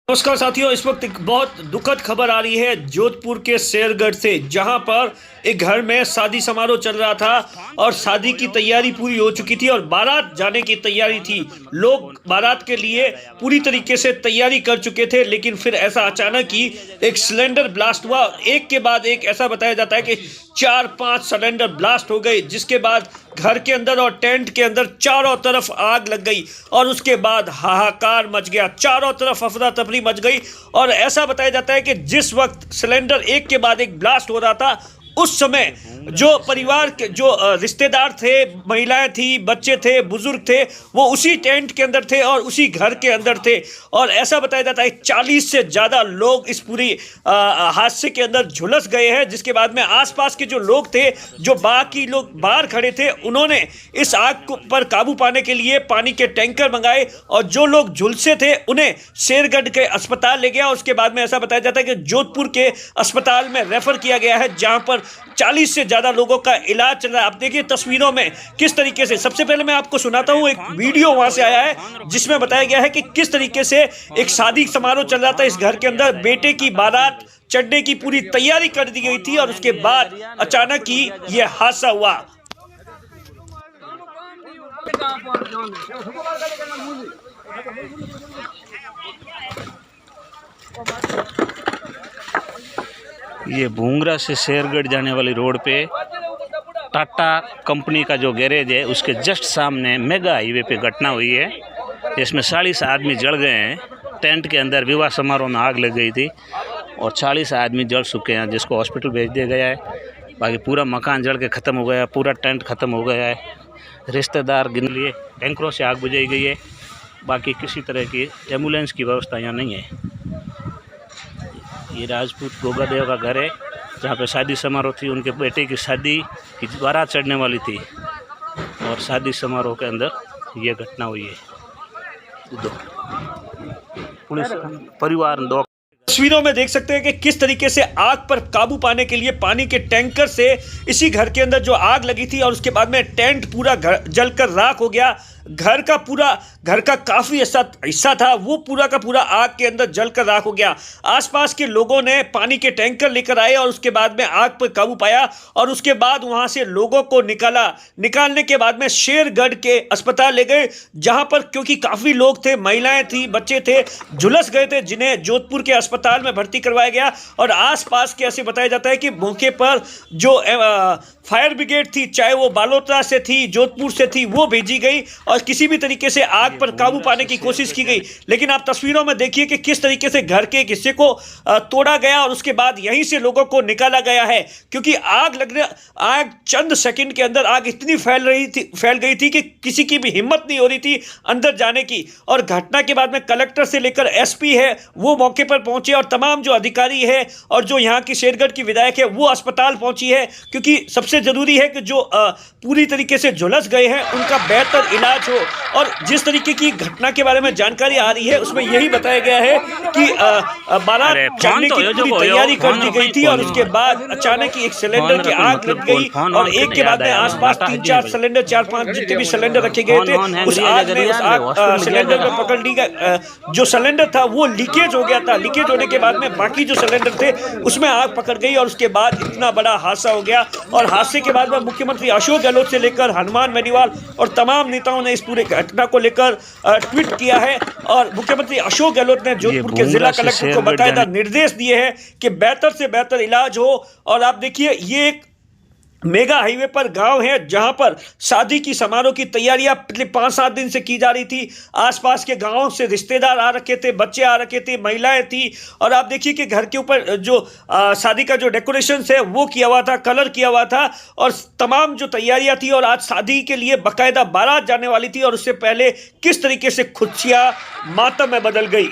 नमस्कार साथियों, इस वक्त एक बहुत दुखद खबर आ रही है जोधपुर के शेरगढ़ से, जहां पर एक घर में शादी समारोह चल रहा था और शादी की तैयारी पूरी हो चुकी थी और बारात जाने की तैयारी थी। लोग बारात के लिए पूरी तरीके से तैयारी कर चुके थे, लेकिन फिर ऐसा अचानक ही एक सिलेंडर ब्लास्ट हुआ। एक के बाद एक ऐसा बताया जाता है कि 4-5 सिलेंडर ब्लास्ट हो गए, जिसके बाद घर के अंदर और टेंट के अंदर चारों तरफ आग लग गई और उसके बाद हाहाकार मच गया। चारों तरफ अफरा तफरी मच गई और ऐसा बताया जाता है कि जिस वक्त सिलेंडर एक के बाद एक ब्लास्ट हो रहा था, उस समय जो परिवार के जो रिश्तेदार थे, महिलाएं थी, बच्चे थे, बुजुर्ग थे, वो उसी टेंट के अंदर थे और उसी घर के अंदर थे। और ऐसा बताया जाता है 40 से ज़्यादा लोग इस पूरी हादसे के अंदर झुलस गए हैं, जिसके बाद में आसपास के जो लोग थे, जो बाकी लोग बाहर खड़े थे, उन्होंने इस आग पर काबू पाने के लिए पानी के टैंकर मंगाए और जो लोग झुलसे थे उन्हें शेरगढ़ के अस्पताल ले गया। उसके बाद में ऐसा बताया जाता है कि जोधपुर के अस्पताल में रेफर किया गया है, जहां पर 40 से ज़्यादा लोगों का इलाज चल रहा है। आप देखिए तस्वीरों में किस तरीके से, सबसे पहले मैं आपको सुनाता हूँ, एक वीडियो वहां से आया है जिसमें बताया गया है कि किस तरीके से एक शादी समारोह चल रहा था इस घर के अंदर। बेटे की बारात चढ़ने की पूरी तैयारी कर दी गई थी और उसके बाद अचानक ही यह हादसा हुआ। ये भूंगरा से शेरगढ़ जाने वाली रोड पे टाटा कंपनी का जो गैरेज है उसके जस्ट सामने मेगा हाईवे पे घटना हुई है। इसमें 40 आदमी जल गए हैं। टेंट के अंदर विवाह समारोह में आग लग गई थी और 40 आदमी जल चुके हैं, जिसको हॉस्पिटल भेज दिया गया है। बाकी पूरा मकान जल के ख़त्म हो गया, पूरा टेंट ख़त्म हो गया है। रिश्तेदार गिन लिए, टैंकरों से आग बुझाई गई है। बाकी किसी तरह की एम्बुलेंस की व्यवस्था यहाँ नहीं है। ये राजपूत गोगादेव का घर है, जहाँ पे शादी समारोह थी। उनके बेटे की शादी की बारात चढ़ने वाली थी और शादी समारोह के अंदर ये घटना हुई है। पुलिस परिवार दो तस्वीरों में देख सकते हैं कि किस तरीके से आग पर काबू पाने के लिए पानी के टैंकर से इसी घर के अंदर जो आग लगी थी और उसके बाद में टेंट पूरा जलकर राख हो गया। घर का काफ़ी हिस्सा था, वो पूरा का पूरा आग के अंदर जलकर राख हो गया। आसपास के लोगों ने पानी के टैंकर लेकर आए और उसके बाद में आग पर काबू पाया और उसके बाद वहां से लोगों को निकालने के बाद में शेरगढ़ के अस्पताल ले गए, जहां पर क्योंकि काफ़ी लोग थे, महिलाएं थी, बच्चे थे, झुलस गए थे, जिन्हें जोधपुर के अस्पताल में भर्ती करवाया गया। और आसपास के ऐसे बताया जाता है कि मौके पर जो फायर ब्रिगेड थी, चाहे वो बालोतरा से थी, जोधपुर से थी, वो भेजी गई और किसी भी तरीके से आग पर काबू पाने की कोशिश की गई। लेकिन आप तस्वीरों में देखिए कि किस तरीके से घर के एक हिस्से को तोड़ा गया और उसके बाद यहीं से लोगों को निकाला गया है, क्योंकि आग चंद सेकंड के अंदर आग इतनी फैल गई थी कि किसी की भी हिम्मत नहीं हो रही थी अंदर जाने की। और घटना के बाद में कलेक्टर से लेकर एसपी है वो मौके पर पहुंचे और तमाम जो अधिकारी है और जो यहाँ की शेरगढ़ की विधायक है वो अस्पताल पहुंची है, क्योंकि सबसे जरूरी है कि जो पूरी तरीके से झुलस गए हैं उनका बेहतर इलाज हो। और जिस तरीके की घटना के बारे में जानकारी आ रही है उसमें यही बताया गया है कि बारात चढ़ने की पूरी तैयारी कर दी गई थी और उसके बाद अचानक ही एक सिलेंडर की आग लग गई और एक के बाद में आसपास 3-4 सिलेंडर, 4-5 जितने भी सिलेंडर रखे गए थे, उस आग में सिलेंडर में पकड़ ली गई। जो सिलेंडर था वो लीकेज हो गया था। लीकेज होने के बाद में बाकी जो सिलेंडर थे उसमें आग पकड़ गई और उसके बाद इतना बड़ा हादसा हो गया। और हादसे के बाद में मुख्यमंत्री अशोक गहलोत से लेकर हनुमान बेनीवाल और तमाम नेताओं ने इस पूरे घटना को लेकर ट्वीट किया है और मुख्यमंत्री अशोक गहलोत ने जोधपुर के जिला कलेक्टर को बाकायदा निर्देश दिए हैं कि बेहतर से बेहतर इलाज हो। और आप देखिए ये एक मेगा हाईवे पर गांव है, जहां पर शादी की समारोह की तैयारियां पिछले 5-7 दिन से की जा रही थी। आसपास के गांवों से रिश्तेदार आ रखे थे, बच्चे आ रखे थे, महिलाएं थी। और आप देखिए कि घर के ऊपर जो शादी का जो डेकोरेशन है वो किया हुआ था, कलर किया हुआ था और तमाम जो तैयारियां थी। और आज शादी के लिए बाकायदा बारात जाने वाली थी और उससे पहले किस तरीके से खुशियां मातम में बदल गई।